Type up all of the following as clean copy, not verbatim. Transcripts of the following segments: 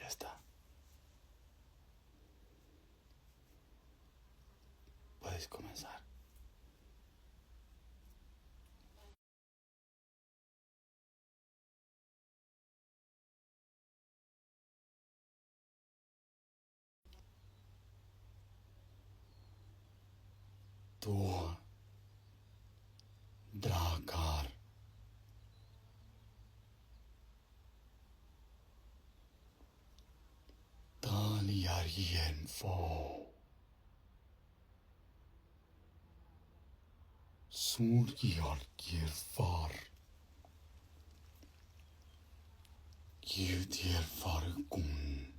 Ya está. Puedes comenzar. Tú, Drakkar, Dali Aryan Fo, Surgir Girfar, Girdir Fargun,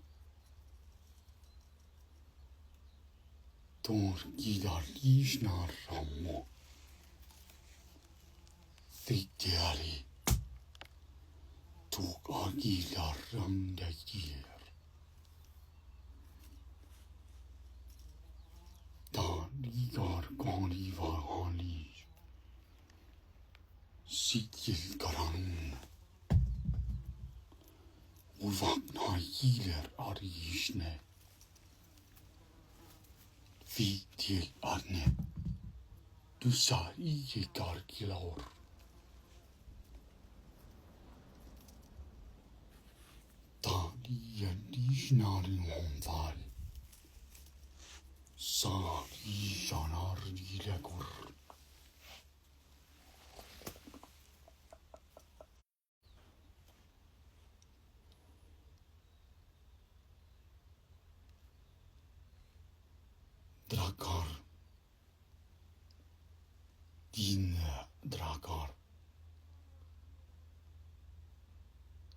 Tor Gidar Ishnar Ramo, Thikiari, Tuk Agidar Ramdagir. Ligar Gani Vahani Sitil Garan Uvakna Yiler Arishne Vitil Arne Dusa Ige Gargilor Tali Yadishnari Homval Sari Shanar Dilegur Drakkar Din Drakkar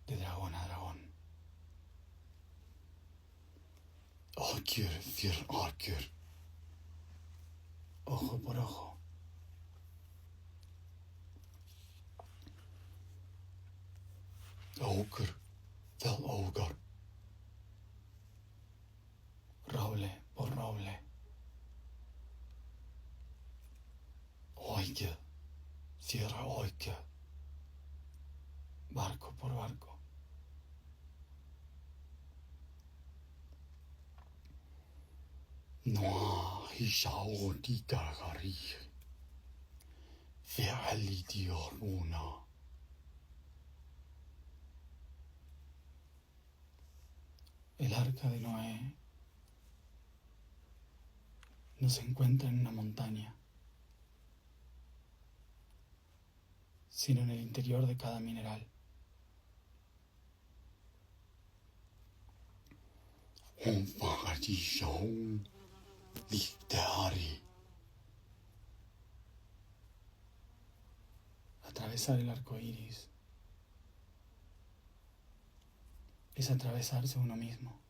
de dragón a dragón. Arkyr fir Arkyr. Ojo por ojo. Ogre del ogre. Roble por roble. Oike, tierra oike. Barco por barco. Noa hishao di gargari. Veali dioruna. El arca de Noé no se encuentra en una montaña, sino en el interior de cada mineral. Atravesar el arco iris es atravesarse uno mismo.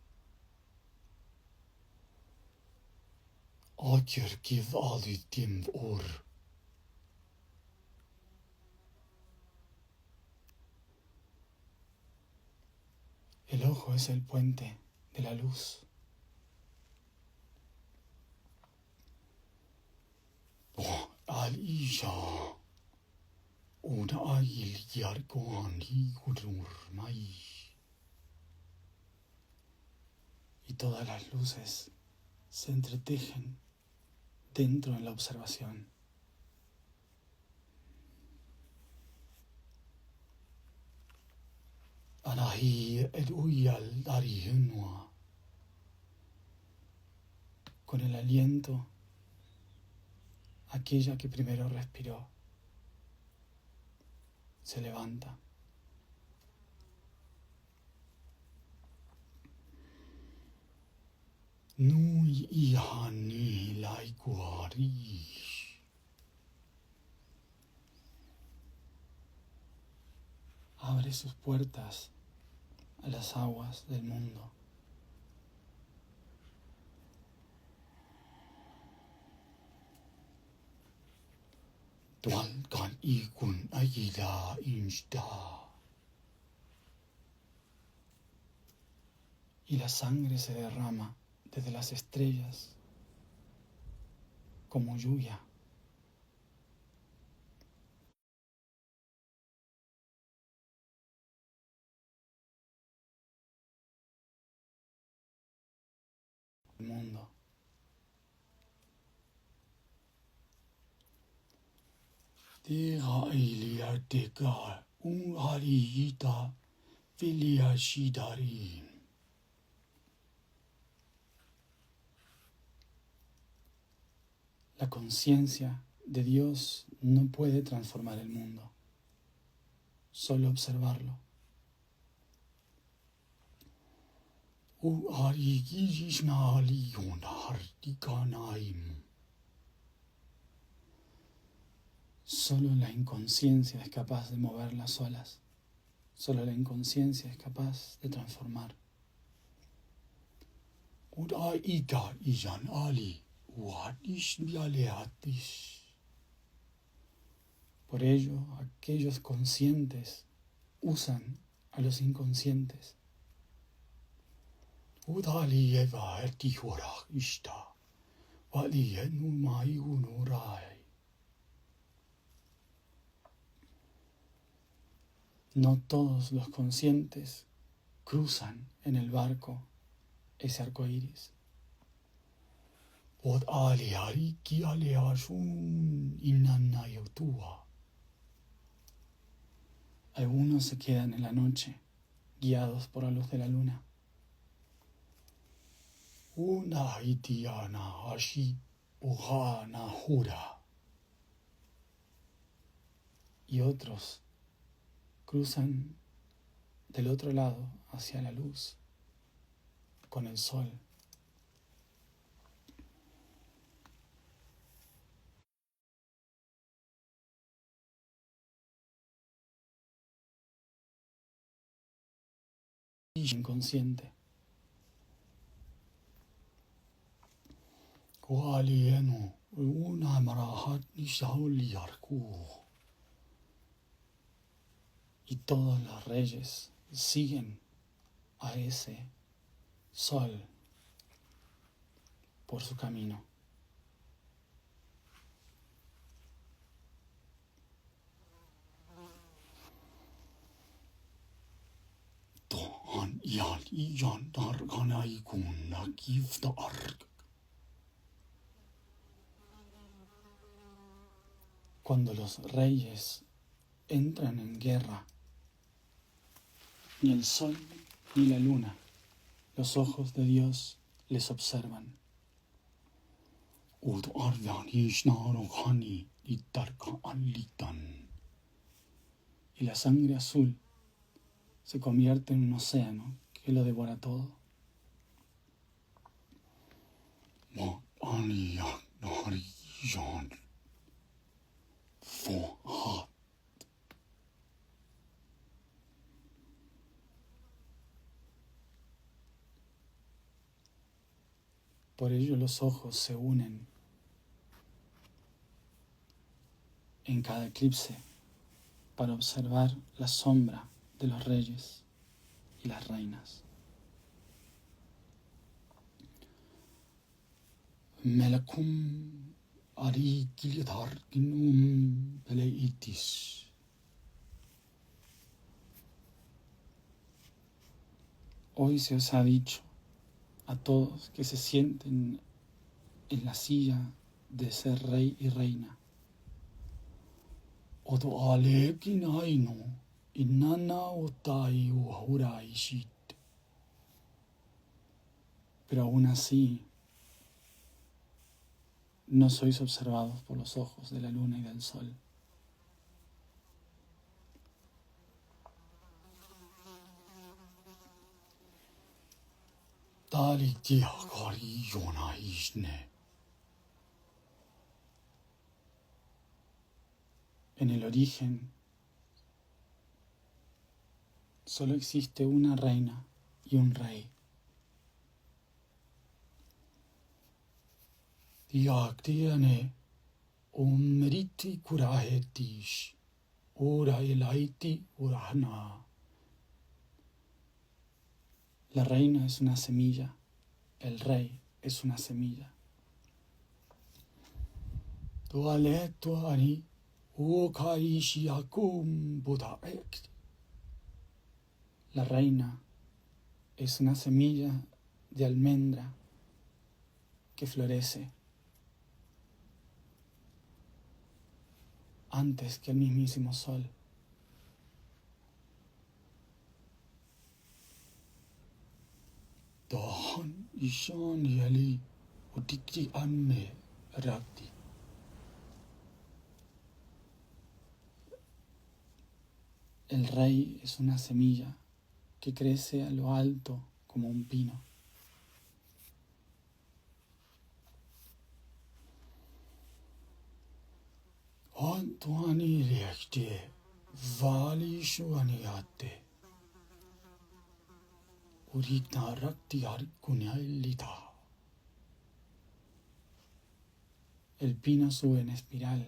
Aker give alitim or. El ojo es el puente de la luz. Al-Isha Oda Ayil Yargoan Higudur Mai. Y todas las luces se entretejen dentro de la observación. Anahi el Uyal Arihunwa. Con el aliento, aquella que primero respiró se levanta. Nui ihani laiguarish. Abre sus puertas a las aguas del mundo. Tual kan ikun ayida insta. Y la sangre se derrama desde las estrellas como lluvia. el mundo. La conciencia de Dios no puede transformar el mundo, solo observarlo. Solo la inconsciencia es capaz de mover las olas. Solo la inconsciencia es capaz de transformar. Por ello, aquellos conscientes usan a los inconscientes. No todos los conscientes cruzan en el barco ese arco iris. Algunos se quedan en la noche, guiados por la luz de la luna. Y otros cruzan del otro lado hacia la luz, con el sol. Inconsciente. Y todos los reyes siguen a ese sol por su camino. Cuando los reyes entran en guerra, ni el sol ni la luna, los ojos de Dios les observan. Y la sangre azul se convierte en un océano que lo devora todo. Por ello los ojos se unen en cada eclipse para observar la sombra de los reyes y las reinas. Melakum ari kilidar inum peleitis. Hoy se os ha dicho a todos que se sienten en la silla de ser rey y reina. Odo alekin aino inana otai uhuraishit. Pero aún así, no sois observados por los ojos de la luna y del sol. En el origen, solo existe una reina y un rey. Diaktiane umriti kurahetish ora elaiti urahna. La reina es una semilla, el rey es una semilla. Tualetuani ukaishiakum budaek. La reina es una semilla de almendra que florece antes que el mismísimo sol. Dahan ishan yali utikri anne rakti. El rey es una semilla que crece a lo alto como un pino. Antuani rekte vali shuaniate urita rakti arikunyalita. El pino sube en espiral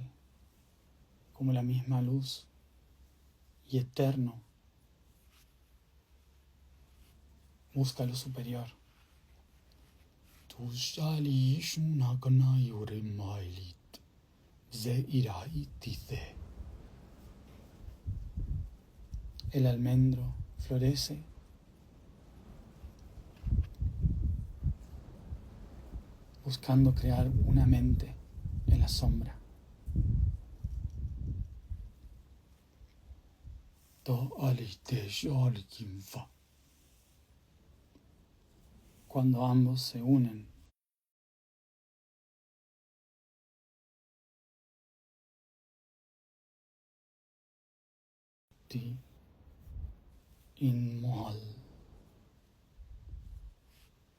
como la misma luz y eterno busca lo superior. Tushali shunagana yure mailit ze iraitite. El almendro florece buscando crear una mente en la sombra. Cuando ambos se unen, inmoal,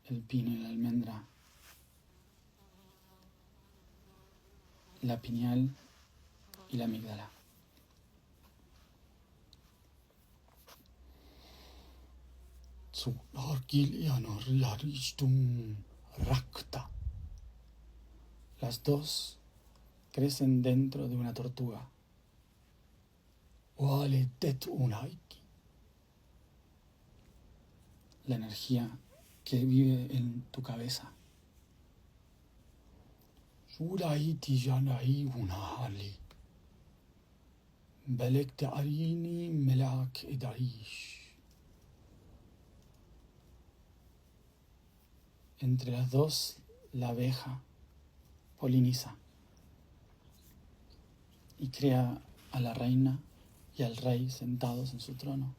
el pino y la almendra, la pineal y la amígdala. Las dos crecen dentro de una tortuga. La energía que vive en tu cabeza. Entre las dos, la abeja poliniza y crea a la reina y al rey sentados en su trono.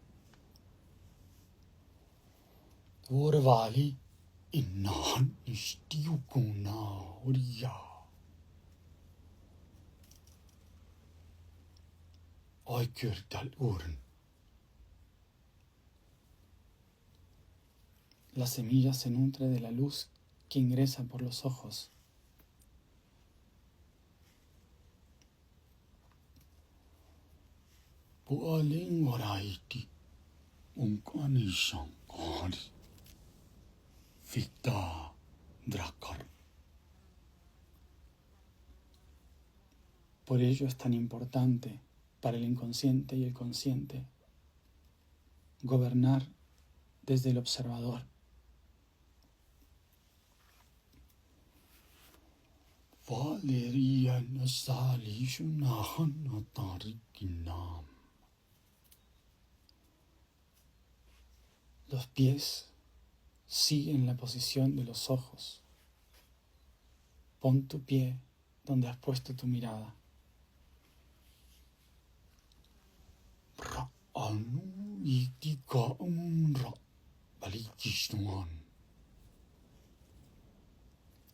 La semilla se nutre de la luz que ingresa por los ojos. Por ello es tan importante para el inconsciente y el consciente gobernar desde el observador. Los pies siguen la posición de los ojos. Pon tu pie donde has puesto tu mirada.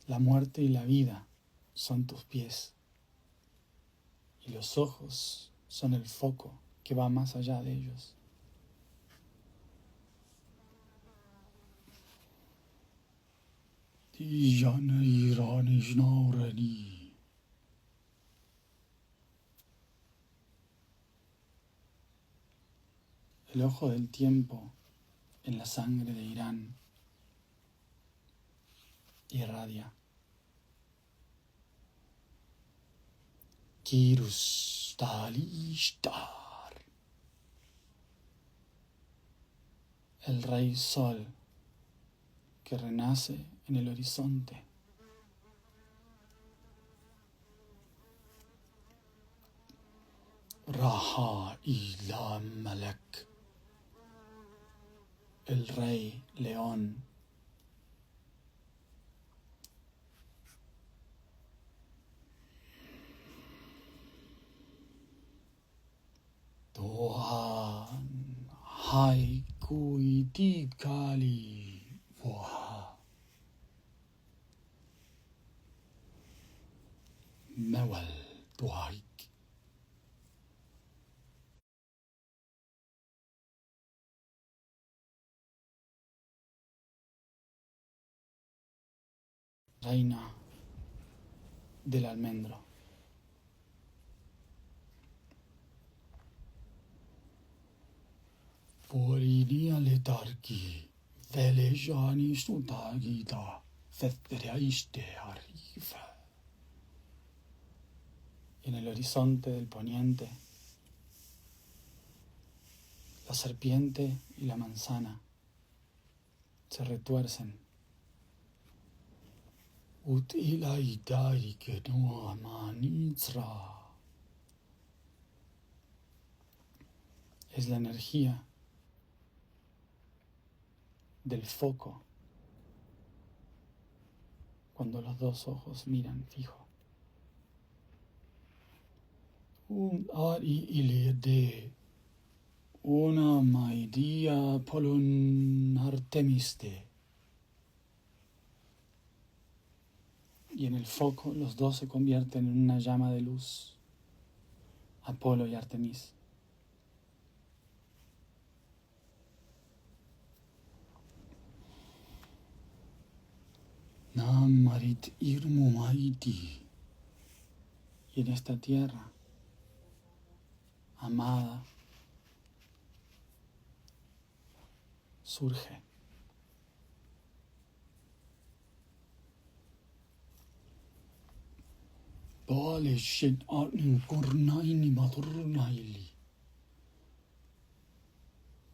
La muerte y la vida son tus pies y los ojos son el foco que va más allá de ellos. El ojo del tiempo en la sangre de Irán irradia. Kirus Talishtar. El rey sol que renace en el horizonte. Raha ila Malak. El rey león Hai kuiti kali waha. Mewal tuaik. Reina del almendro. Fluorine letarki, velejani sutagita, fetreaiste arrifa. En el horizonte del poniente, la serpiente y la manzana se retuercen. Ut ilaitari que no amanitra. Es la energía del foco cuando los dos ojos miran fijo. Un ari ilede, una maidia polun artemiste. Y en el foco los dos se convierten en una llama de luz, Apolo y Artemis. Namarit irmumaiti. Y en esta tierra amada surge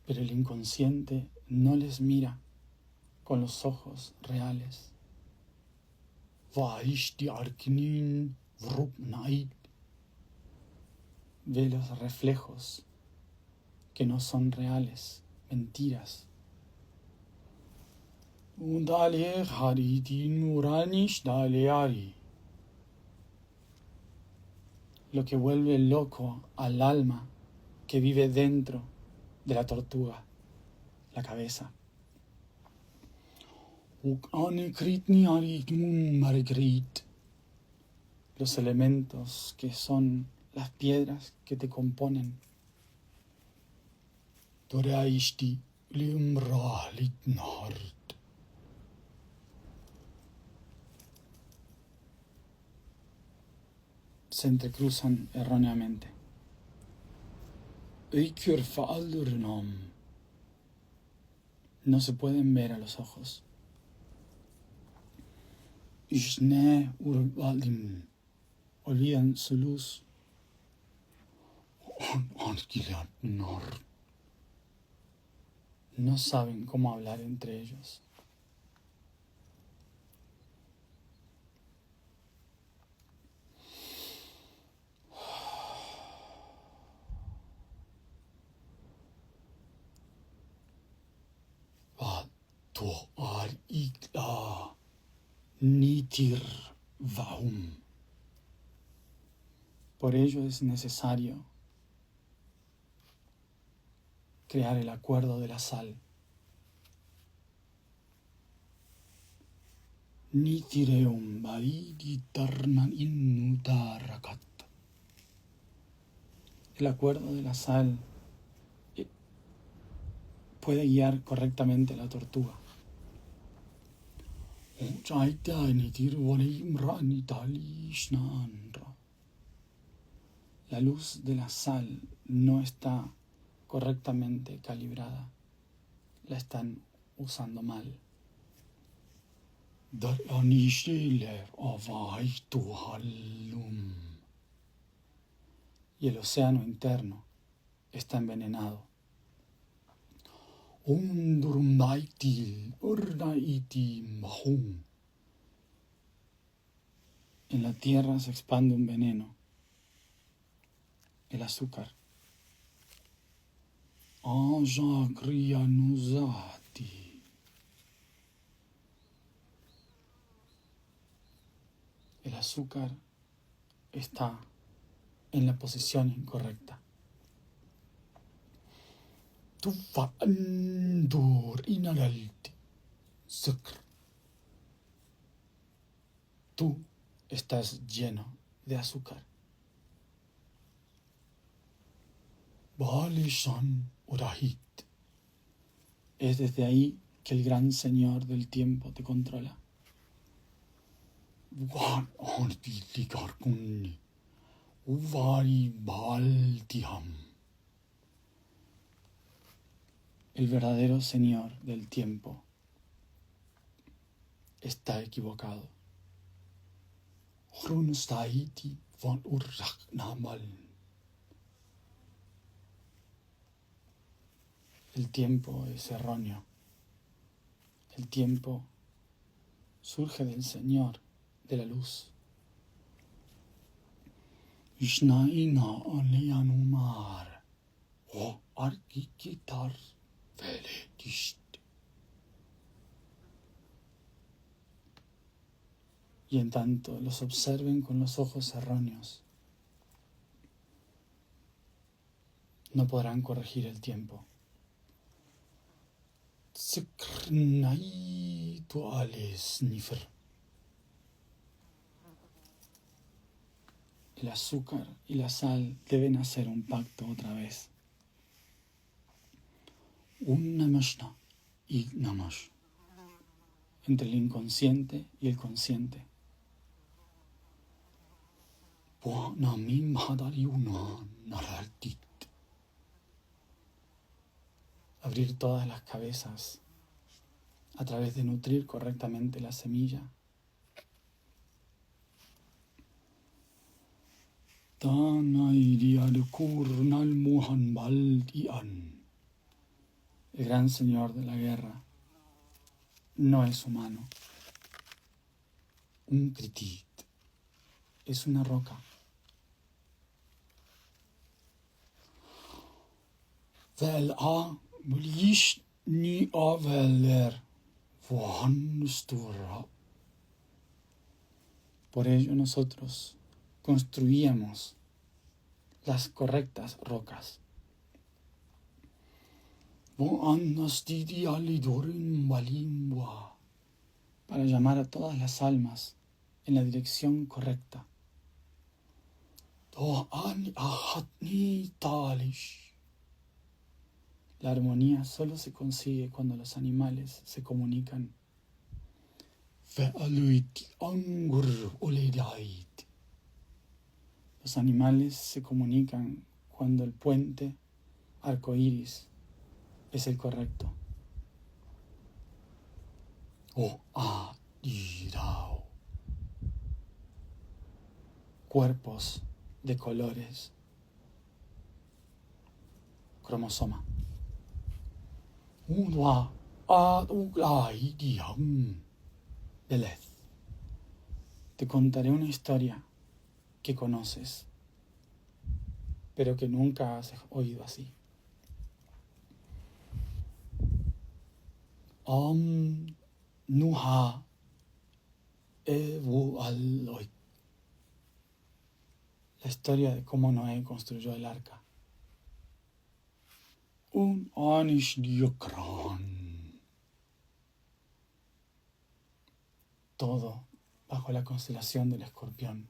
pero el inconsciente no les mira con los ojos reales. Ve los reflejos que no son reales, mentiras. Lo que vuelve loco al alma que vive dentro de la tortuga, la cabeza. Los elementos que son las piedras que te componen. Se entrecruzan erróneamente. No se pueden ver a los ojos. Olvidan su luz. No saben cómo hablar entre ellos. Por ello es necesario crear el acuerdo de la sal. El acuerdo de la sal puede guiar correctamente a la tortuga. La luz de la sal no está correctamente calibrada. La están usando mal. Y el océano interno está envenenado. En la tierra se expande un veneno, el azúcar. El azúcar está en la posición incorrecta. tufa andur inaralti sukr. Tú estás lleno de azúcar. Balishan urahit. Es desde ahí que el gran Señor del tiempo te controla. Wan ortiligarkunni uvari baltiham. El verdadero Señor del tiempo está equivocado. Hrunstaiti von urraknamal. El tiempo es erróneo. El tiempo surge del Señor, de la luz. Ishnaina aleanumar o arkikitar veletist. Y en tanto los observen con los ojos erróneos, no podrán corregir el tiempo. El azúcar y la sal deben hacer un pacto otra vez. Un namashna y namash. Entre el inconsciente y el consciente. Abrir todas las cabezas a través de nutrir correctamente la semilla. El gran Señor de la guerra no es humano. Un kritit es una roca. Por ello nosotros construíamos las correctas rocas. Para llamar a todas las almas en la dirección correcta. La armonía solo se consigue cuando los animales se comunican. Los animales se comunican cuando el puente arcoíris es el correcto. Cuerpos de colores. Cromosoma. Te contaré una historia que conoces, pero que nunca has oído así. Nuha evu aloit. La historia de cómo Noé construyó el arca. Un anish diokran. Todo bajo la constelación del Escorpión.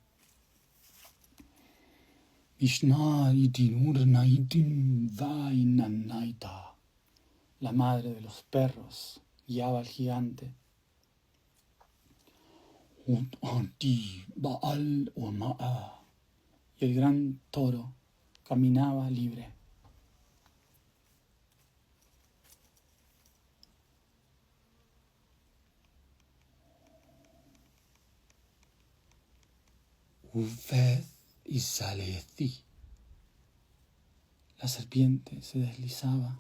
La madre de los perros guiaba al gigante. Y el gran toro caminaba libre. La serpiente se deslizaba.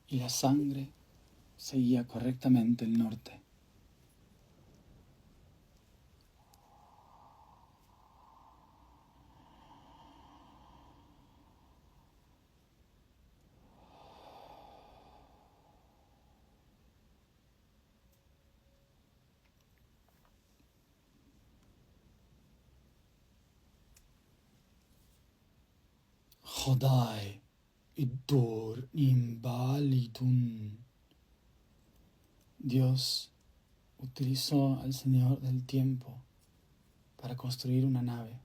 Y la sangre seguía correctamente el norte. Hodai Idur Nimbalidun. Dios utilizó al Señor del tiempo para construir una nave.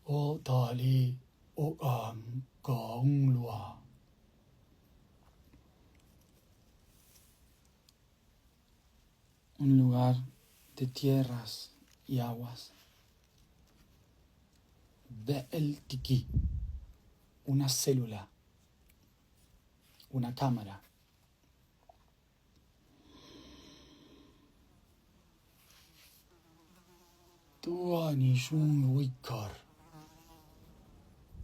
O Dali O Ang Kaunglua. Un lugar de tierras y aguas. Be'el Tiki, una célula, una cámara. Tuanishun Wikar,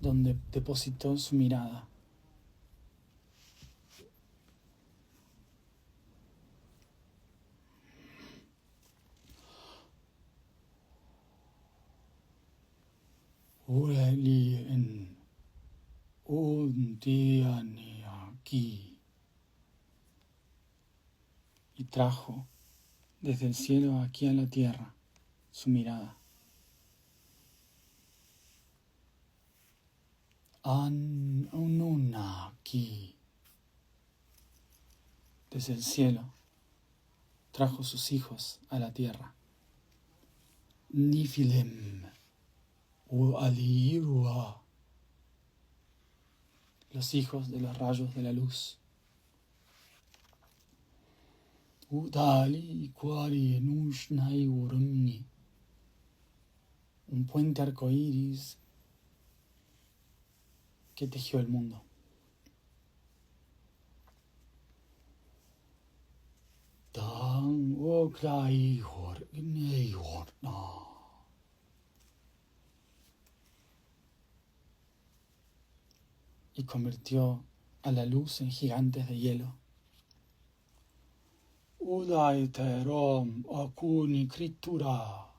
donde depositó su mirada. Ureli en un día ni aquí. Y trajo desde el cielo aquí a la tierra su mirada. An ununa aquí. Desde el cielo trajo sus hijos a la tierra. Nifilem u alirua, los hijos de los rayos de la luz. Udali kwari enushnai urunni, un puente arcoíris que tejió el mundo. Dan oklai hor gnei horna. Y convirtió a la luz en gigantes de hielo. Udai terom akuni kritura.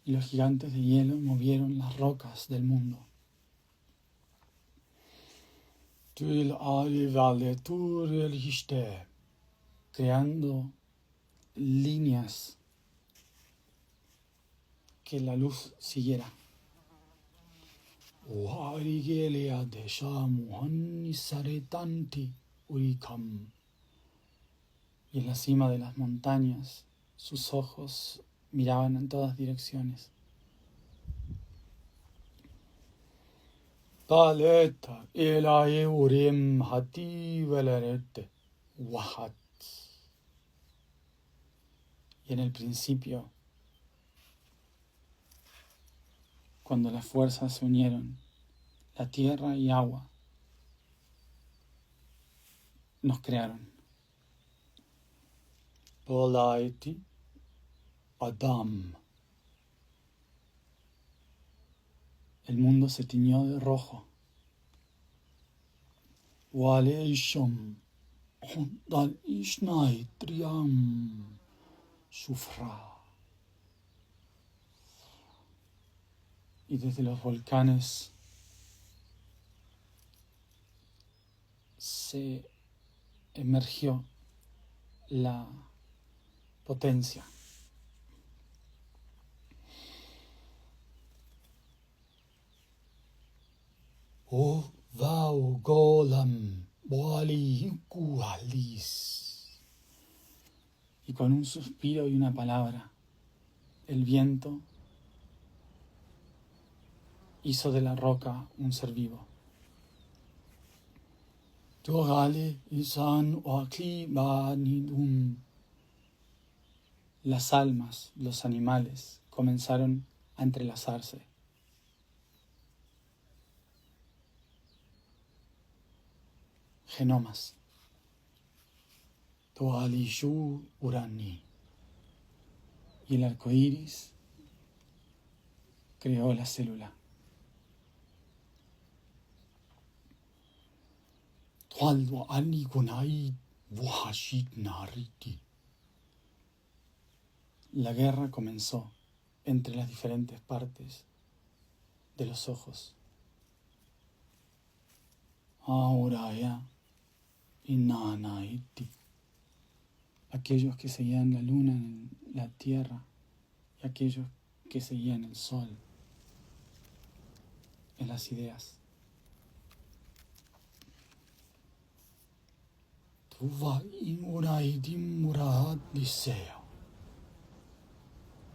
Y los gigantes de hielo movieron las rocas del mundo. Tuil alivale turel histe, creando líneas que la luz siguiera. Uharigele de shamuhan saretanti urikam. Y en la cima de las montañas, sus ojos miraban en todas direcciones. Taleta elae urim hati velerete wahat. Y en el principio, cuando las fuerzas se unieron, la tierra y agua nos crearon. Polaiti Adam. El mundo se tiñó de rojo. Waleisham Dal Ishnai Triam Sufra. Y desde los volcanes se emergió la potencia. O vau golam boali kualis. Y con un suspiro y una palabra, el viento hizo de la roca un ser vivo. Togale isan oakli banidum. Las almas, los animales, comenzaron a entrelazarse. Genomas. Toalishu urani. Y el arco iris creó la célula. Tualdo ani kunai wahashit nariti. La guerra comenzó entre las diferentes partes de los ojos. Auraya y Nanaiti. Aquellos que seguían la luna en la tierra y aquellos que seguían el sol las ideas.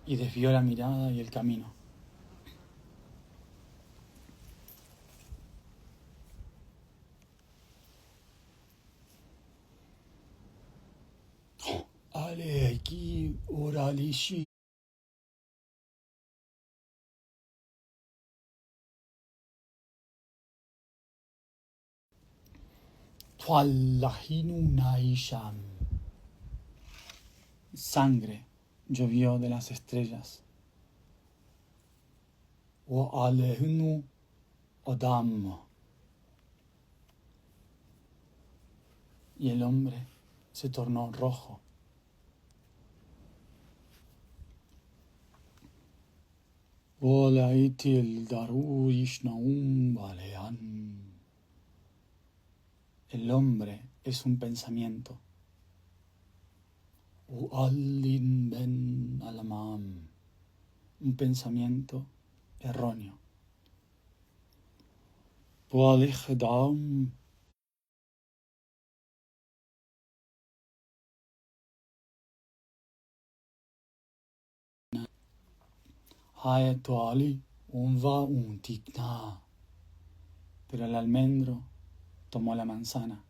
Y desvió la mirada y el camino. Aleki oralishi. Sangre llovió de las estrellas. Y el hombre se tornó rojo. El hombre es un pensamiento. Un pensamiento erróneo. Pero el almendro tomó la manzana.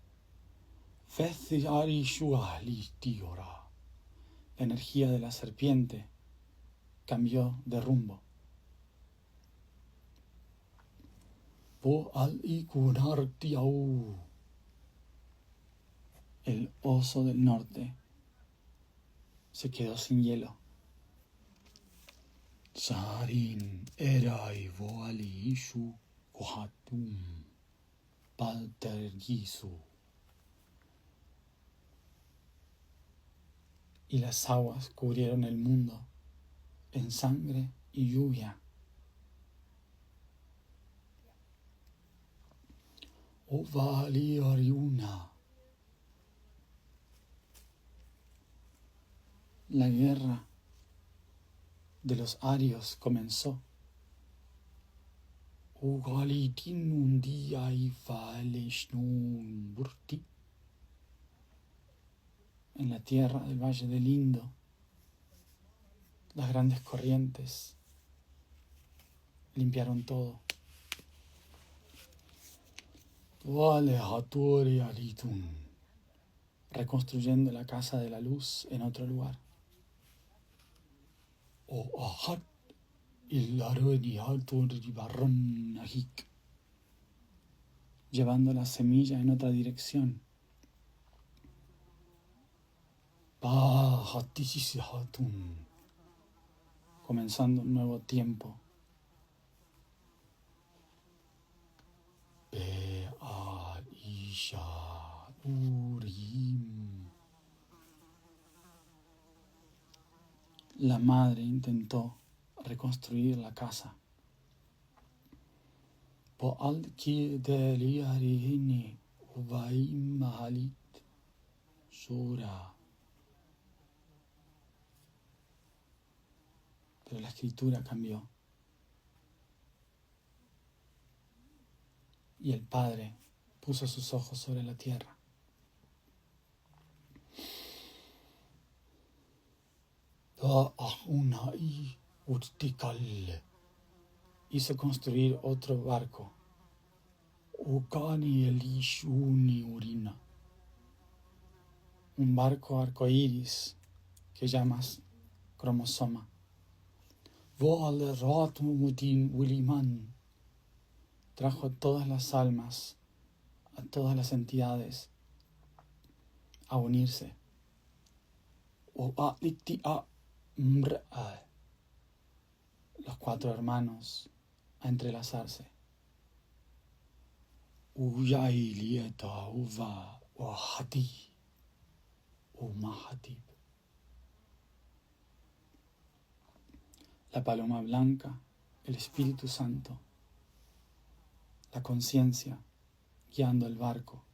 La energía de la serpiente cambió de rumbo. El oso del norte se quedó sin hielo. Sarin erai voali ishu kohatum paltergisu. Y las aguas cubrieron el mundo en sangre y lluvia. Ovali Ariuna. La guerra de los arios comenzó. Ugalitin un día y faleshnun burti. En la tierra del Valle del Indo, las grandes corrientes limpiaron todo. Reconstruyendo la casa de la luz en otro lugar. Llevando la semilla en otra dirección. Comenzando un nuevo tiempo. La madre intentó reconstruir la casa. Pero la escritura cambió. Y el padre puso sus ojos sobre la tierra. Hizo construir otro barco. Un barco arcoíris que llamas cromosoma. Trajo a todas las almas, a todas las entidades, a unirse. Los 4 hermanos a entrelazarse. La paloma blanca, el Espíritu Santo, la conciencia guiando el barco.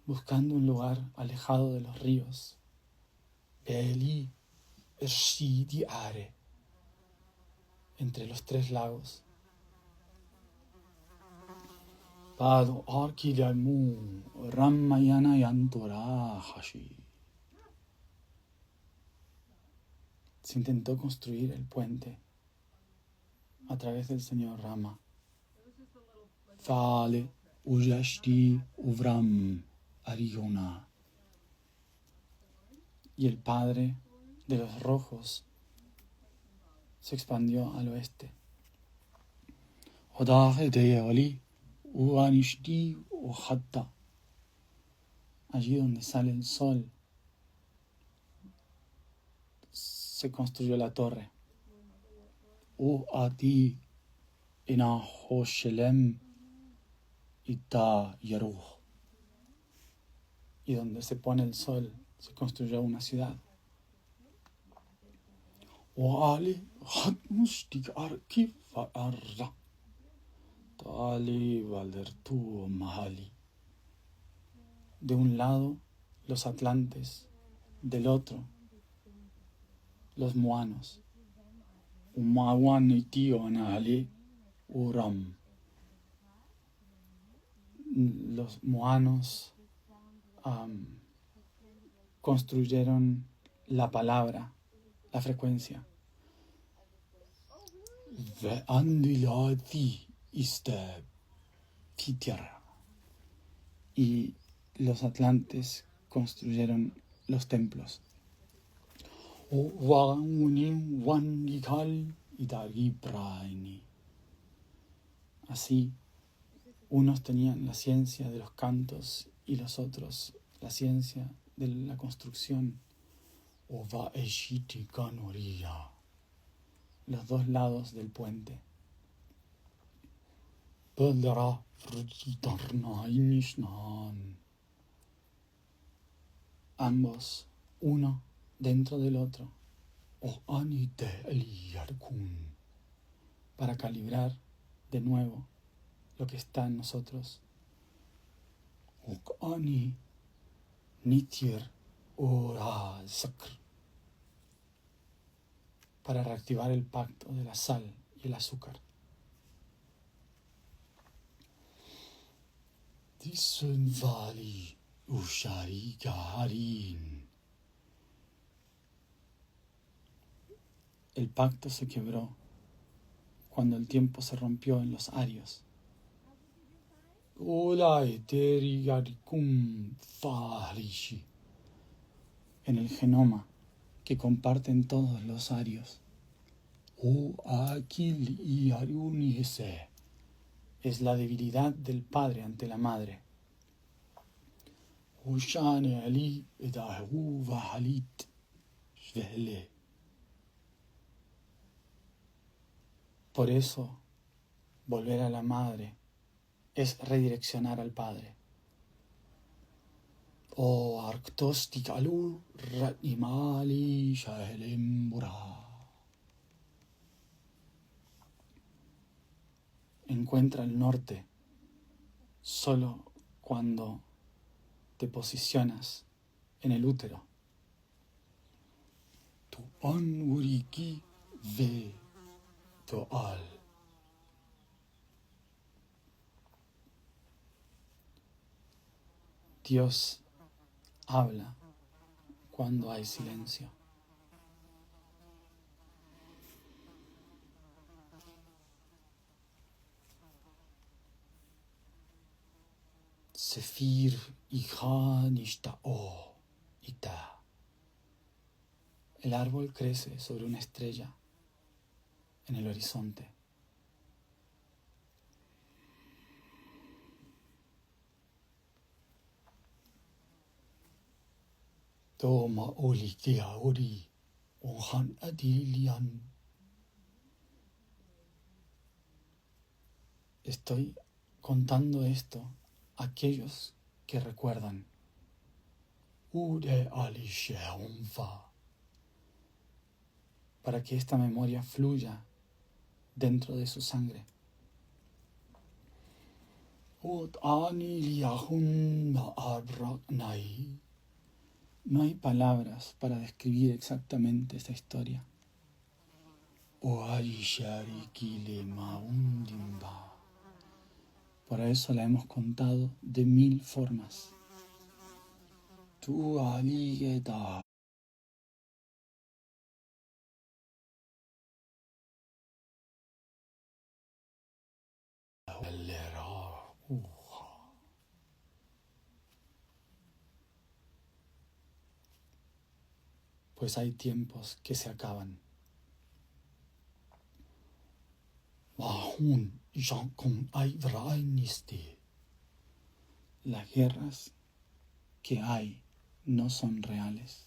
buscando un lugar alejado de los ríos. Beli Ershidi Are, entre los 3 lagos. Pado Arkilamu Ramayana Yantora Hashi. Se intentó construir el puente a través del señor Rama. Fale Ujashti Uvram Arigona. Y el padre de los rojos se expandió al oeste. Allí donde sale el sol se construyó la torre. Y donde se pone el sol se construyó una ciudad. De un lado los atlantes, del otro los moanos. Los moanos construyeron la palabra, la frecuencia. Y los atlantes construyeron los templos. Así, unos tenían la ciencia de los cantos y los otros la ciencia de la construcción. Los 2 lados del puente. Ambos, uno dentro del otro, para calibrar de nuevo lo que está en nosotros. Para reactivar el pacto de la sal y el azúcar. El pacto se quebró cuando el tiempo se rompió en los arios. En el genoma que comparten todos los arios. Es la debilidad del padre ante la madre. Por eso, volver a la madre es redireccionar al padre. Encuentra el norte solo cuando te posicionas en el útero. Dios habla cuando hay silencio. Sefir Ijanishta-o Ita. El árbol crece sobre una estrella en el horizonte. Toma oli kia ori ohan adilian. Estoy contando esto a aquellos que recuerdan. Ude ali sheonfa. Para que esta memoria fluya dentro de su sangre. Ot ani liahun nai. No hay palabras para describir exactamente esta historia. Por eso la hemos contado de 1000 formas. Tu aligeda. Pues hay tiempos que se acaban. Las guerras que hay no son reales.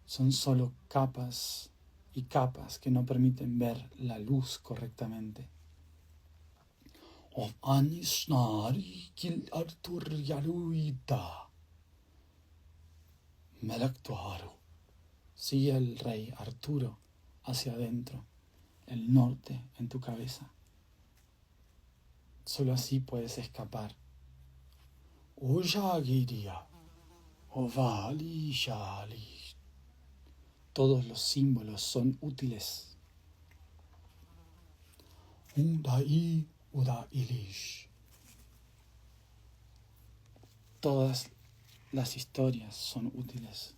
Son solo capas y capas que no permiten ver la luz correctamente. Sigue el rey Arturo hacia adentro, el norte en tu cabeza. Solo así puedes escapar. Todos los símbolos son útiles. Todas las historias son útiles.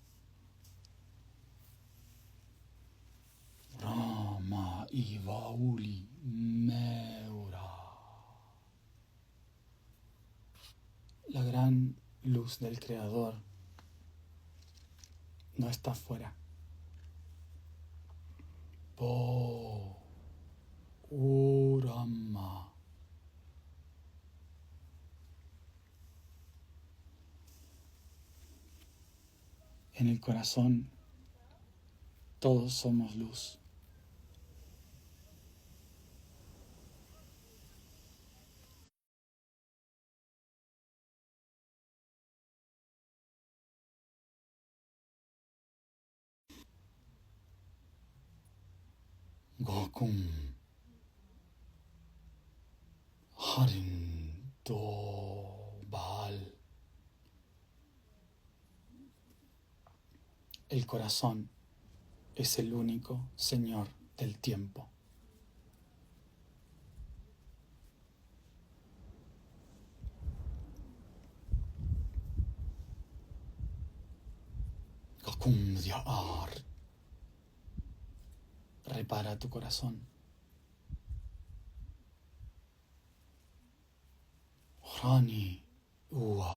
Rama Ivauli Meura. La gran luz del Creador no está afuera. Po Urama. En el corazón todos somos luz. Gokum Harin Dobal. El corazón es el único señor del tiempo. Gokum Diar. Repara tu corazón. Rani Ua.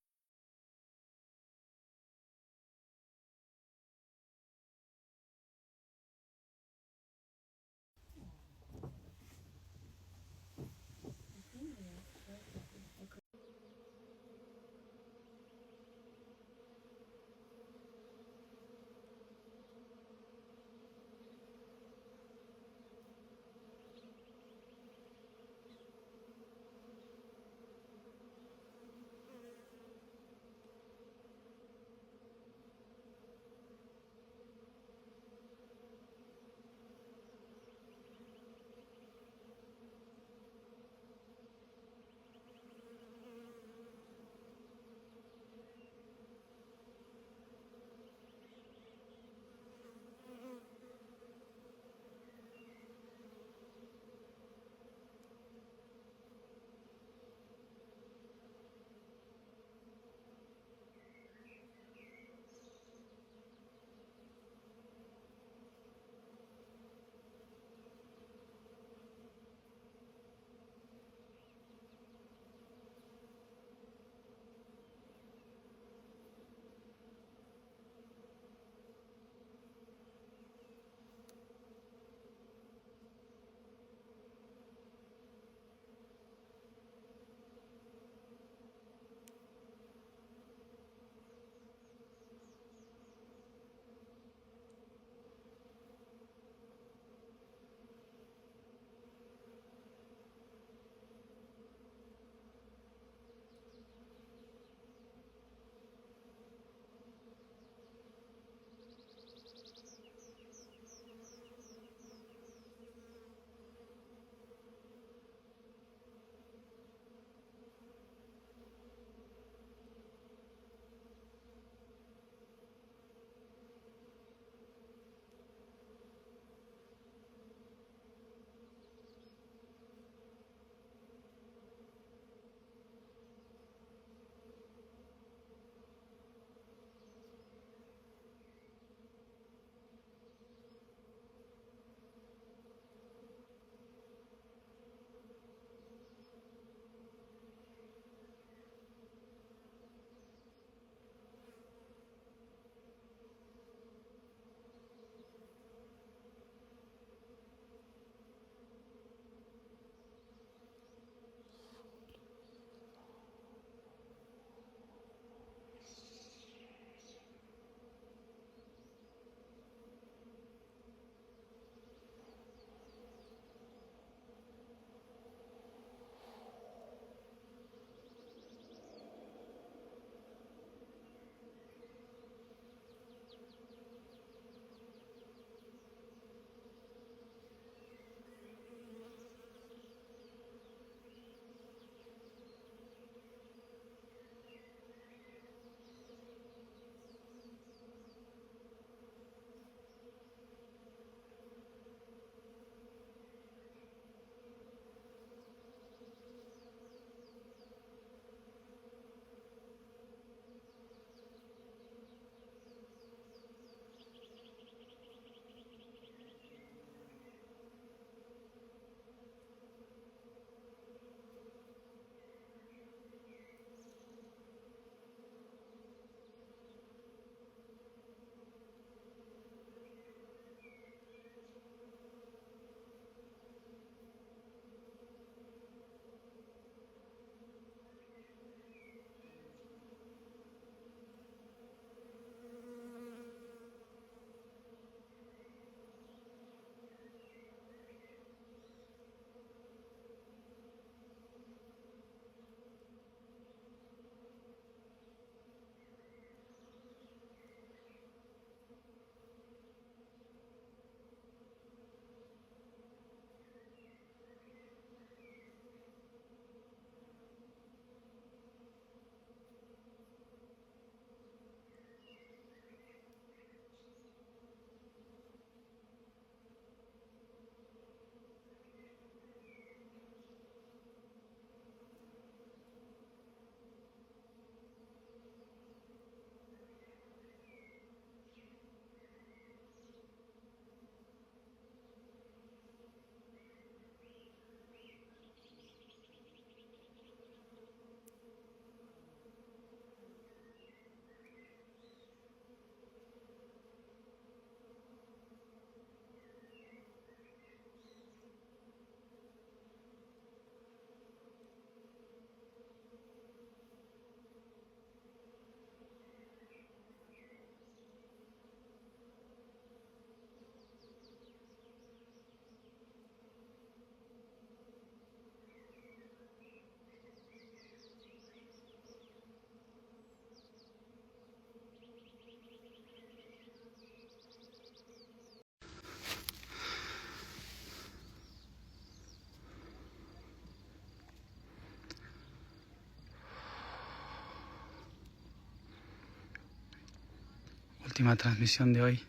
Última transmisión de hoy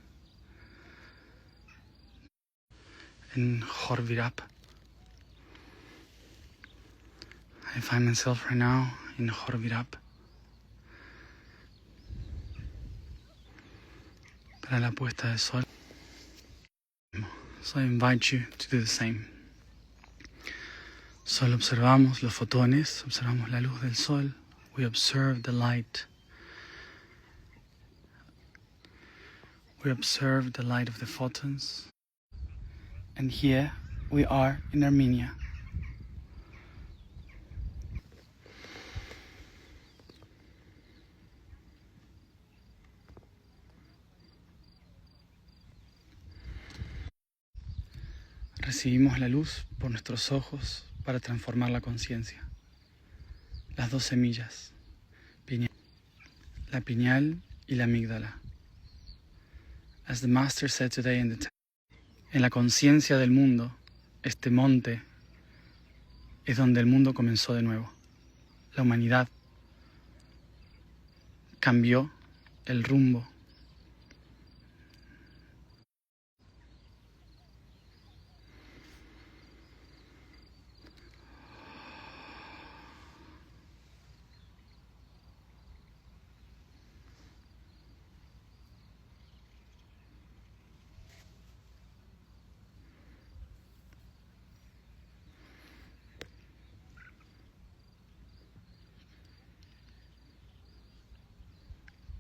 en Khor Virap. I find myself right now in Khor Virap para la puesta de sol. So I invite you to do the same. Solo observamos los fotones, observamos la luz del sol. We observe the light. We observe the light of the photons. And here we are in Armenia. Recibimos la luz por nuestros ojos para transformar la conciencia. Las dos semillas, la pineal y la amígdala. As the Master said today in the temple, en la conciencia del mundo, este monte es donde el mundo comenzó de nuevo. La humanidad cambió el rumbo.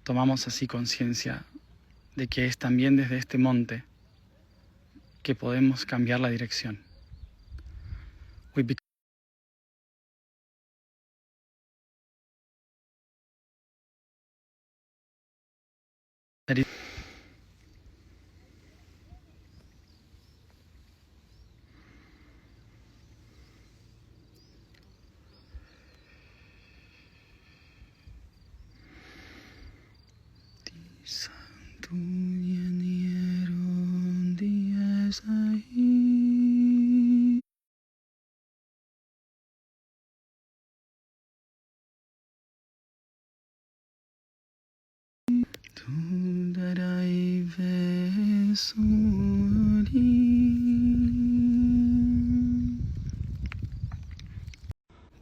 Tomamos así conciencia de que es también desde este monte que podemos cambiar la dirección.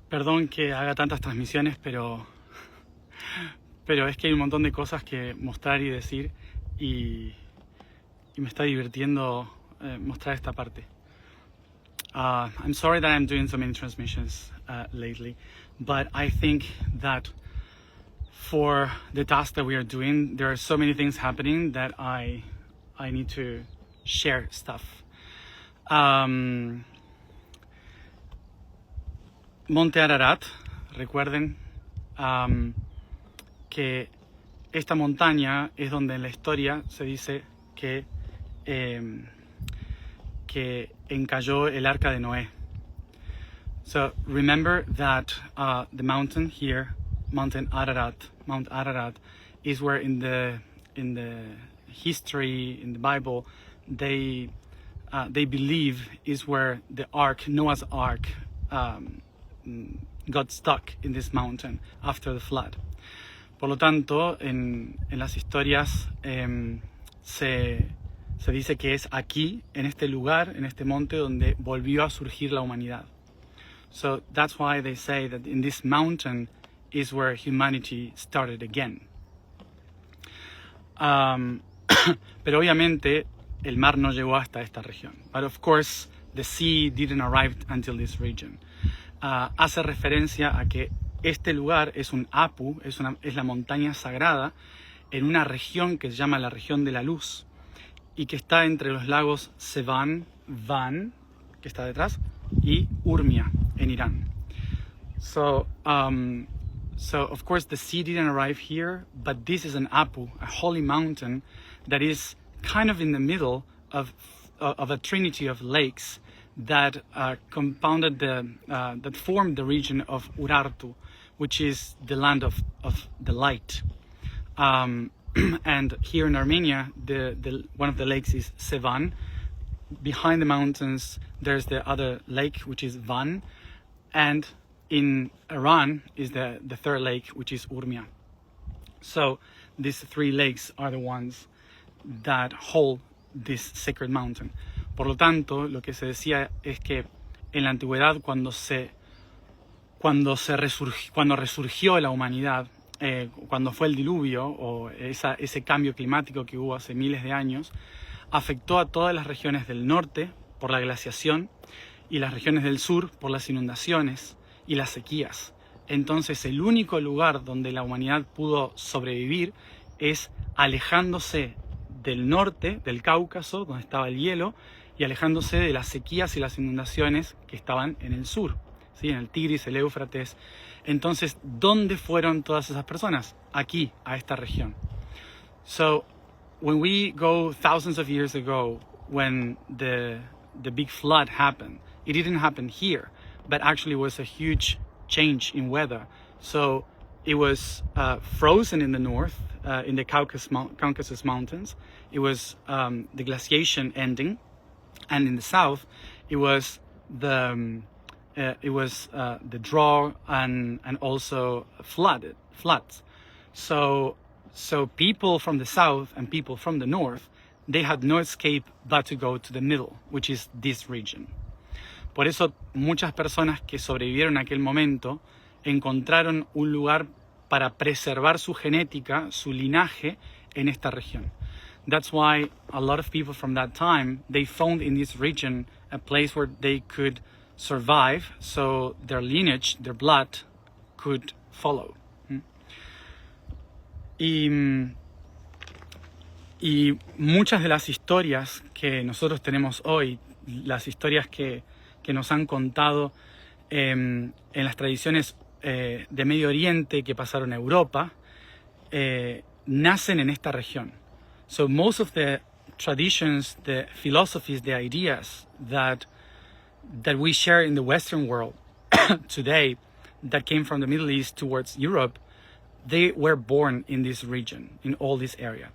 Perdón que haga tantas transmisiones, pero es que hay un montón de cosas que mostrar y decir y me está divirtiendo mostrar esta parte. I'm sorry that I'm doing so many transmissions lately, but I think that for the task that we are doing, there are so many things happening that I need to share stuff. Monte Ararat, recuerden que esta montaña es donde en la historia se dice que encalló el arca de Noé. So remember that the mountain here, Mount Ararat, is where in the history, in the Bible, they believe is where the ark, Noah's ark, got stuck in this mountain after the flood. Por lo tanto, en las historias se dice que es aquí, en este lugar, en este monte, donde volvió a surgir la humanidad. So that's why they say that in this mountain is where humanity started again. Pero obviamente el mar no llegó hasta esta región. But of course the sea didn't arrive until this region. Hace referencia a que este lugar es un apu, es la montaña sagrada en una región que se llama la región de la luz y que está entre los lagos Sevan, Van, que está detrás, y Urmia en Irán. So of course the sea didn't arrive here, but this is an apu, a holy mountain that is kind of in the middle of a trinity of lakes that compounded that formed the region of Urartu, which is the land of the light. And here in Armenia, one of the lakes is Sevan. Behind the mountains, there's the other lake, which is Van. And in Iran is the third lake, which is Urmia. So these three lakes are the ones that hold this sacred mountain. Por lo tanto, lo que se decía es que en la antigüedad, cuando resurgió la humanidad, cuando fue el diluvio o ese cambio climático que hubo hace miles de años, afectó a todas las regiones del norte por la glaciación y las regiones del sur por las inundaciones y las sequías. Entonces, el único lugar donde la humanidad pudo sobrevivir es alejándose del norte, del Cáucaso, donde estaba el hielo, y alejándose de las sequías y las inundaciones que estaban en el sur, ¿sí? En el Tigris, el Éufrates. Entonces, ¿dónde fueron todas esas personas? Aquí, a esta región. So, when we go thousands of years ago, when the big flood happened, it didn't happen here, but actually was a huge change in weather. So it was frozen in the north, in the Caucasus Mountains. It was the glaciation ending, and in the south, it was the drought and also floods. So people from the south and people from the north, they had no escape but to go to the middle, which is this region. Por eso muchas personas que sobrevivieron a aquel momento encontraron un lugar para preservar su genética, su linaje en esta región. That's why a lot of people from that time, they found in this region a place where they could survive, so their lineage, their blood, could follow. Y muchas de las historias que nosotros tenemos hoy, las historias que nos han contado en las tradiciones de Medio Oriente que pasaron a Europa, nacen en esta región. So most of the traditions, the philosophies, the ideas that we share in the Western world today, that came from the Middle East towards Europe, they were born in this region, in all this area.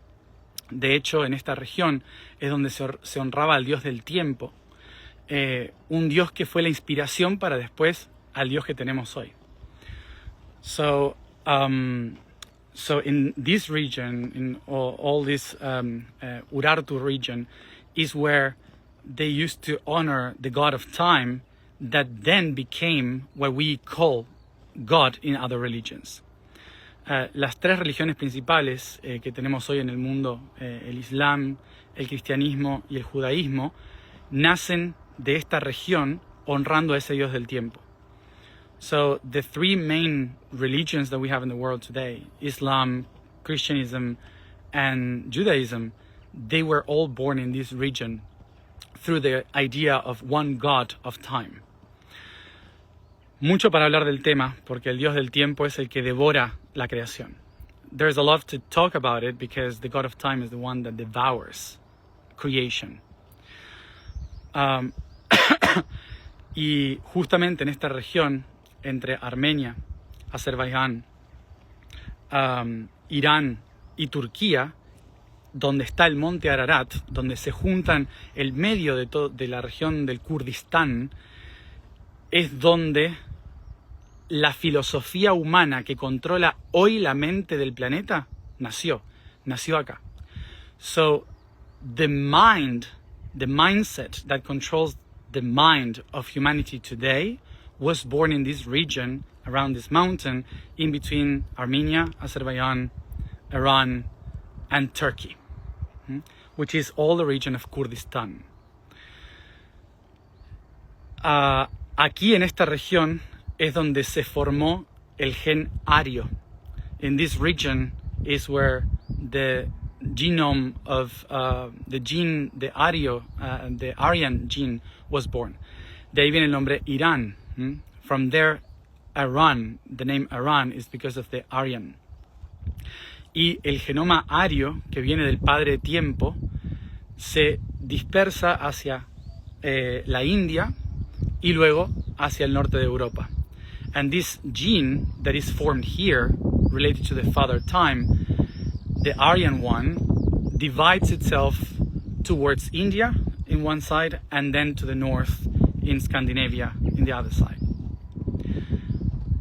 De hecho, en esta región es donde se honraba al dios del tiempo, un dios que fue la inspiración para después al dios que tenemos hoy. So in this region, in all this Urartu region, is where they used to honor the god of time that then became what we call God in other religions. Las tres religiones principales que tenemos hoy en el mundo, el Islam, el cristianismo y el judaísmo, nacen de esta región honrando a ese Dios del tiempo. So the three main religions that we have in the world today, Islam, Christianism, and Judaism, they were all born in this region through the idea of one God of time. Mucho para hablar del tema, porque el Dios del tiempo es el que devora la creación. There's a lot to talk about it because the God of time is the one that devours creation. Y justamente en esta región, entre Armenia, Azerbaiyán, Irán y Turquía, donde está el monte Ararat, donde se juntan el medio de la región del Kurdistán, es donde la filosofía humana que controla hoy la mente del planeta nació acá. So the mindset that controls the mind of humanity today was born in this region, around this mountain, in between Armenia, Azerbaijan, Iran, and Turkey, which is all the region of Kurdistan. Aquí en esta región es donde se formó el gen ario. In this region is where the genome of the Aryan gene was born. De ahí viene el nombre Irán. From there, Iran, the name Iran is because of the Aryan. Y el genoma ario, que viene del padre tiempo, se dispersa hacia la India y luego hacia el norte de Europa. And this gene that is formed here, related to the father time, the Aryan one, divides itself towards India in one side and then to the north in Scandinavia in the other side.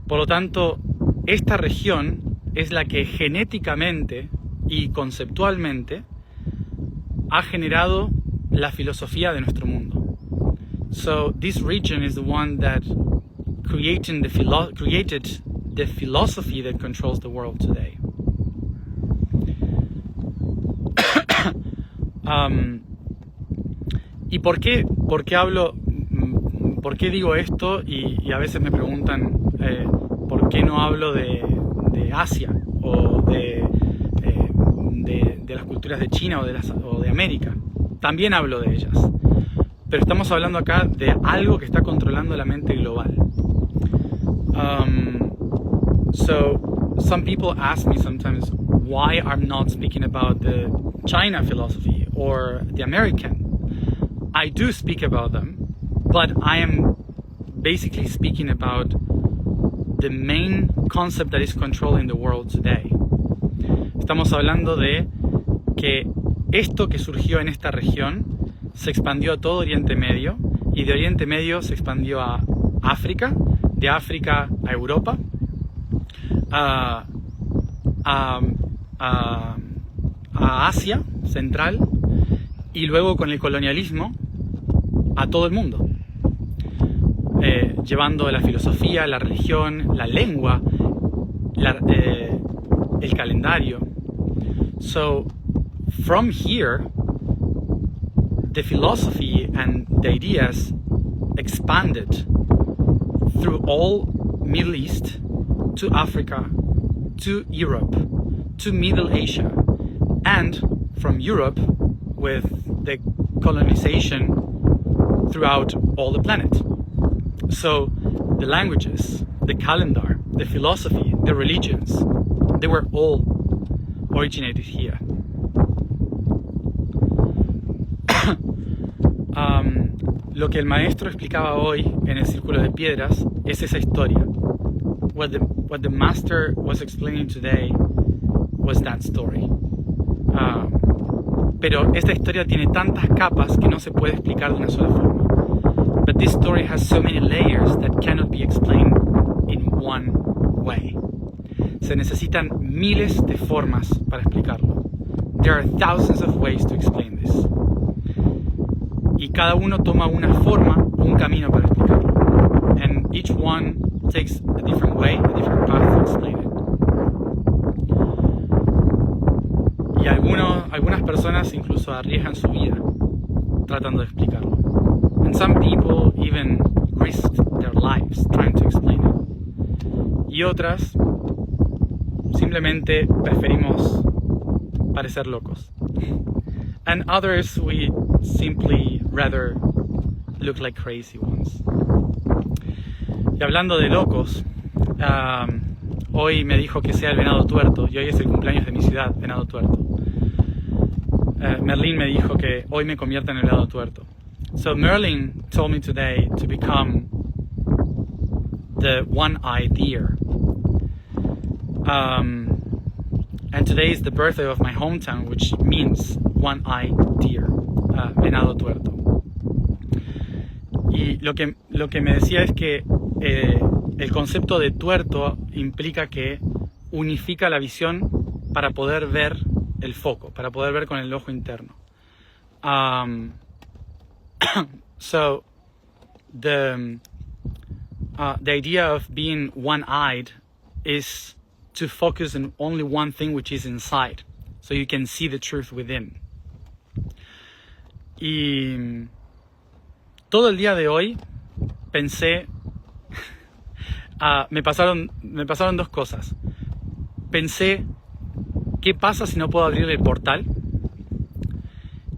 Por lo tanto, esta región es la que genéticamente y conceptualmente ha generado la filosofía de nuestro mundo. So this region is the one that created the philosophy that controls the world today. ¿Y por qué digo esto? Y a veces me preguntan ¿por qué no hablo de Asia o de las culturas de China o de América? También hablo de ellas, pero estamos hablando acá de algo que está controlando la mente global. So some people ask me sometimes why I'm not speaking about the China philosophy or the American. I do speak about them, but I am basically speaking about the main concept that is controlling the world today. Estamos hablando de que esto que surgió en esta región se expandió a todo Oriente Medio, y de Oriente Medio se expandió a África, de África a Europa, a Asia Central, y luego con el colonialismo a todo el mundo, llevando la filosofía, la religión, la lengua, el calendario. So from here, the philosophy and the ideas expanded through all Middle East, to Africa, to Europe, to Middle Asia, and from Europe with the colonization throughout all the planet. So the languages, the calendar, the philosophy, the religions, they were all originated here. Lo que el maestro explicaba hoy en el Círculo de Piedras es esa historia. What the master was explaining today was that story. Pero esta historia tiene tantas capas que no se puede explicar de una sola forma. But this story has so many layers that cannot be explained in one way. Se necesitan miles de formas para explicarlo. There are thousands of ways to explain this. Y cada uno toma una forma o un camino para explicarlo. And each one takes a different way, a different path to explain it. Y algunas personas incluso arriesgan su vida tratando de explicarlo. And some people even risked their lives trying to explain it. Y otras simplemente preferimos parecer locos. And others we simply rather look like crazy ones. Y hablando de locos, hoy me dijo que sea el venado tuerto, y hoy es el cumpleaños de mi ciudad, venado tuerto. Merlin me dijo que hoy me convierta en el venado tuerto. So Merlin told me today to become the one-eyed deer. And today is the birthday of my hometown, which means one-eyed deer, venado tuerto. Y lo que me decía es que el concepto de tuerto implica que unifica la visión para poder ver el foco, para poder ver con el ojo interno. So the idea of being one-eyed is to focus on only one thing, which is inside, so you can see the truth within. Y todo el día de hoy pensé, me pasaron dos cosas. Pensé, ¿qué pasa si no puedo abrir el portal?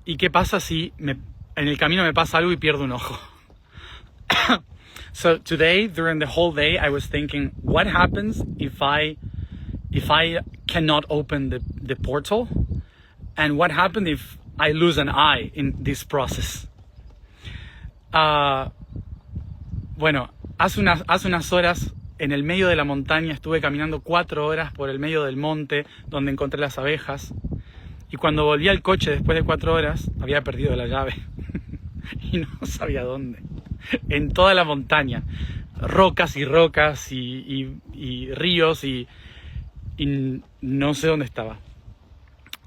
¿Y qué pasa si en el camino me pasa algo y pierdo un ojo? So today, during the whole day, I was thinking, what happens if I cannot open the portal? And what happens if I lose an eye in this process? Bueno, hace unas horas, en el medio de la montaña, estuve caminando 4 horas por el medio del monte, donde encontré las abejas. Y cuando volví al coche después de 4 horas, había perdido la llave. Y no sabía dónde. En toda la montaña. Rocas y rocas y ríos y no sé dónde estaba.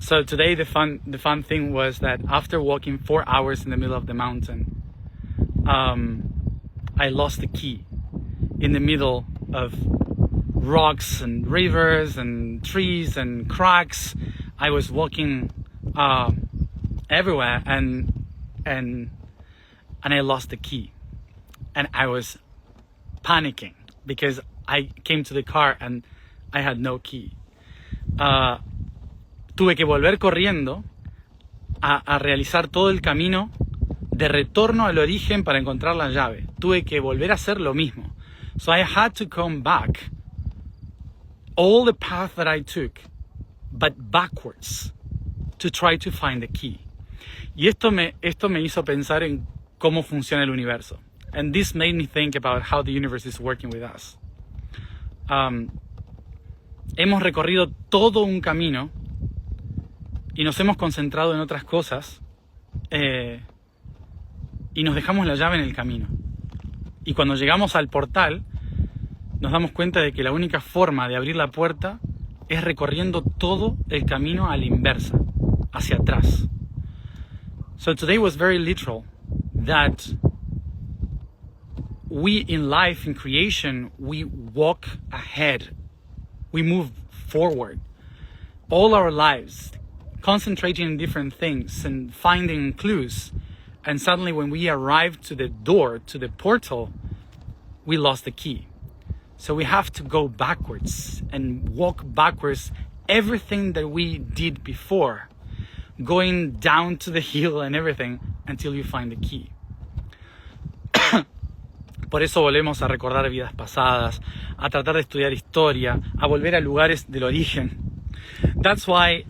So today the fun thing was that after walking 4 hours in the middle of the mountain, I lost the key in the middle of rocks and rivers and trees and cracks. I was walking everywhere and I lost the key, and I was panicking because I came to the car and I had no key. Tuve que volver corriendo a realizar todo el camino de retorno al origen para encontrar la llave. Tuve que volver a hacer lo mismo. So I had to come back all the path that I took, but backwards, to try to find the key. Y esto me hizo pensar en cómo funciona el universo. And this made me think about how the universe is working with us. Hemos recorrido todo un camino y nos hemos concentrado en otras cosas y nos dejamos la llave en el camino. Y cuando llegamos al portal, nos damos cuenta de que la única forma de abrir la puerta es recorriendo todo el camino a la inversa, hacia atrás. So today was very literal, that we in life, in creation, we walk ahead, we move forward all our lives, concentrating on different things and finding clues. And suddenly when we arrived to the door, to the portal, we lost the key. So we have to go backwards and walk backwards everything that we did before, going down to the hill and everything until you find the key. Por eso volvemos a recordar vidas pasadas, a tratar de estudiar historia, a volver a lugares del origen. That's why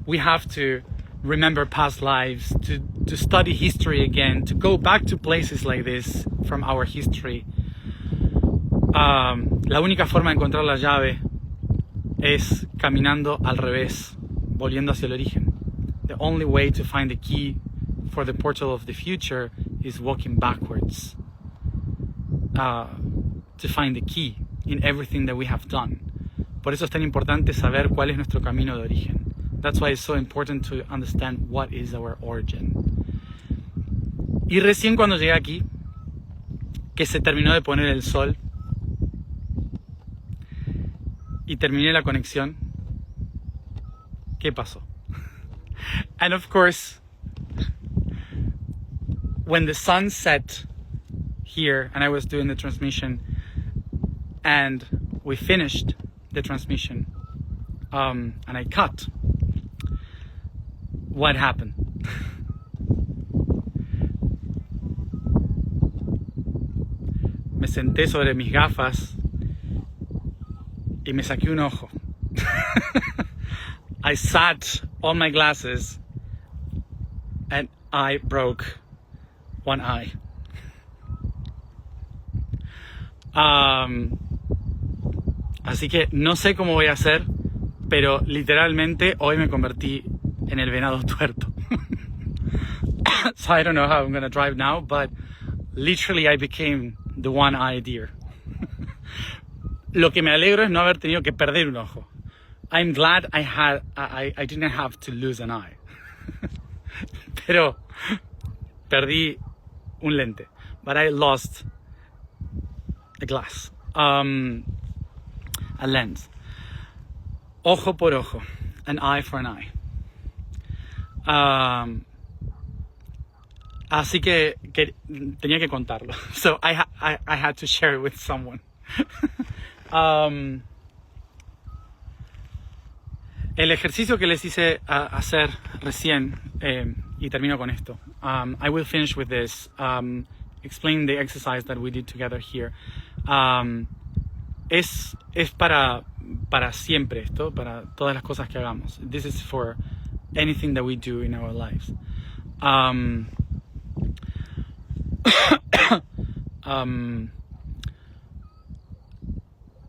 we have to remember past lives, to study history again, to go back to places like this from our history. La única forma de encontrar la llave es caminando al revés, volviendo hacia el origen. The only way to find the key for the portal of the future is walking backwards, to find the key in everything that we have done. Por eso es tan importante saber cuál es nuestro camino de origen. That's why it's so important to understand what is our origin. Y recién cuando llegué aquí, que se terminó de poner el sol y terminé la conexión, ¿qué pasó? And of course, when the sun set here and I was doing the transmission and we finished the transmission and I cut, what happened? Me senté sobre mis gafas y me saqué un ojo. I sat on my glasses and I broke one eye. Así que no sé cómo voy a hacer, pero literalmente hoy me convertí en el venado tuerto. So I don't know how I'm gonna drive now, but literally I became the one-eyed deer. Lo que me alegro es no haber tenido que perder un ojo. I'm glad I didn't have to lose an eye. Pero perdí un lente. But I lost a glass. A lens. Ojo por ojo. An eye for an eye. Así que tenía que contarlo. So I had to share it with someone. El ejercicio que les hice hacer recién, y termino con esto. I will finish with this. Explain the exercise that we did together here. Es para siempre esto, para todas las cosas que hagamos. This is for anything that we do in our lives.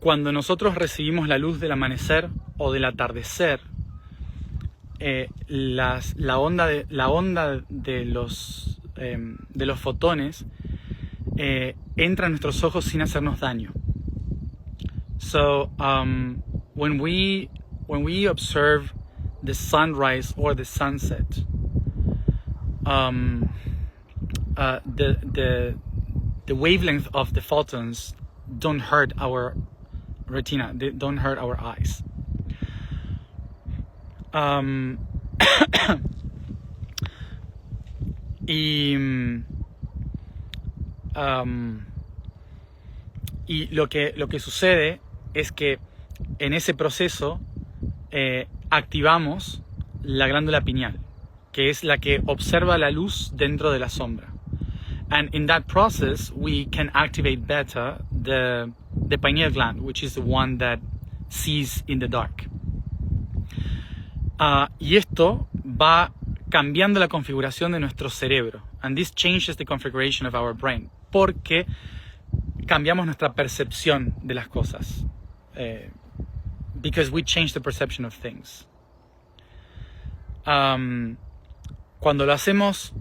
Cuando nosotros recibimos la luz del amanecer o del atardecer, la onda de los fotones entra en nuestros ojos sin hacernos daño. So when we observe the sunrise or the sunset, the wavelength of the photons don't hurt our retina, they don't hurt our eyes. Y lo que sucede es que en ese proceso activamos la glándula pineal, que es la que observa la luz dentro de la sombra. And in that process, we can activate better the pineal gland, which is the one that sees in the dark. Y esto va cambiando la configuración de nuestro cerebro. And this changes the configuration of our brain. Porque cambiamos nuestra percepción de las cosas. Because we change the perception of things. Cuando lo hacemos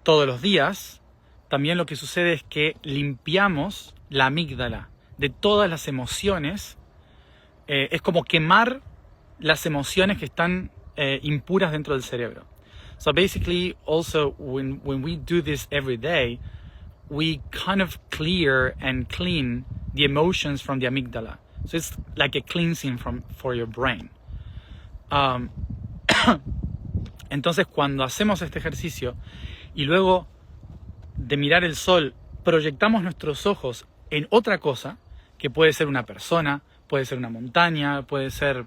todos los días, también lo que sucede es que limpiamos la amígdala de todas las emociones. Es como quemar las emociones que están impuras dentro del cerebro. So basically, also when we do this every day, we kind of clear and clean the emotions from the amygdala. So it's like a cleansing for your brain. Entonces, cuando hacemos este ejercicio y luego de mirar el sol, proyectamos nuestros ojos en otra cosa, que puede ser una persona, puede ser una montaña, puede ser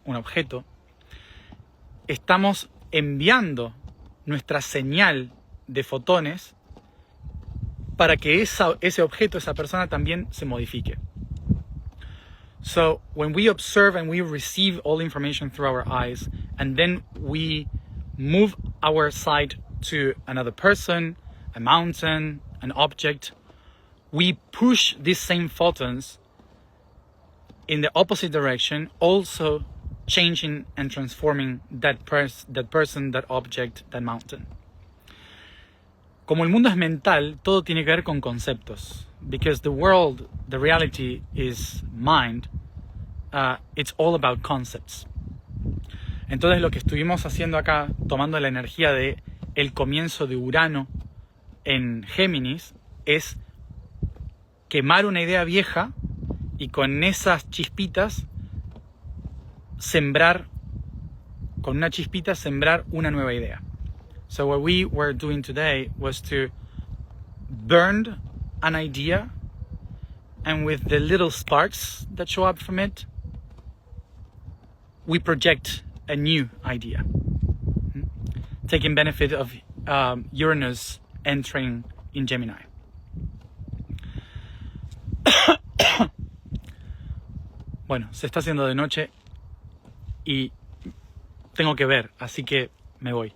un objeto, estamos enviando nuestra señal de fotones para que ese objeto, esa persona también se modifique. So when we observe and we receive all information through our eyes, and then we move our sight to another person, a mountain, an object, we push these same photons in the opposite direction, also changing and transforming that person, that object, that mountain. Como el mundo es mental, todo tiene que ver con conceptos. Because the world, the reality is mind, it's all about concepts. Entonces lo que estuvimos haciendo acá, tomando la energía de el comienzo de Urano en Géminis, es quemar una idea vieja y con esas chispitas sembrar una nueva idea. So what we were doing today was to burn an idea, and with the little sparks that show up from it, we project a new idea, taking benefit of Uranus entering in Gemini. Bueno, se está haciendo de noche y tengo que ver, así que me voy.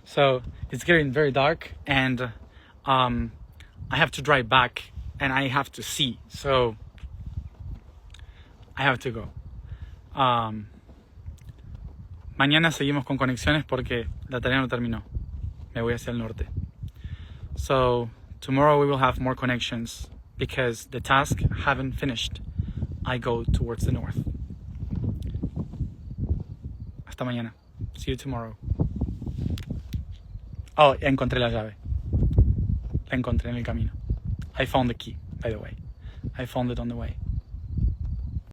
So it's getting very dark, and I have to drive back and I have to see. So I have to go. Mañana seguimos con conexiones porque la tarea no terminó. Me voy hacia el norte. So tomorrow we will have more connections because the task haven't finished. I go towards the north. Hasta mañana. See you tomorrow. Oh, encontré la llave. La encontré en el camino. I found the key, by the way. I found it on the way.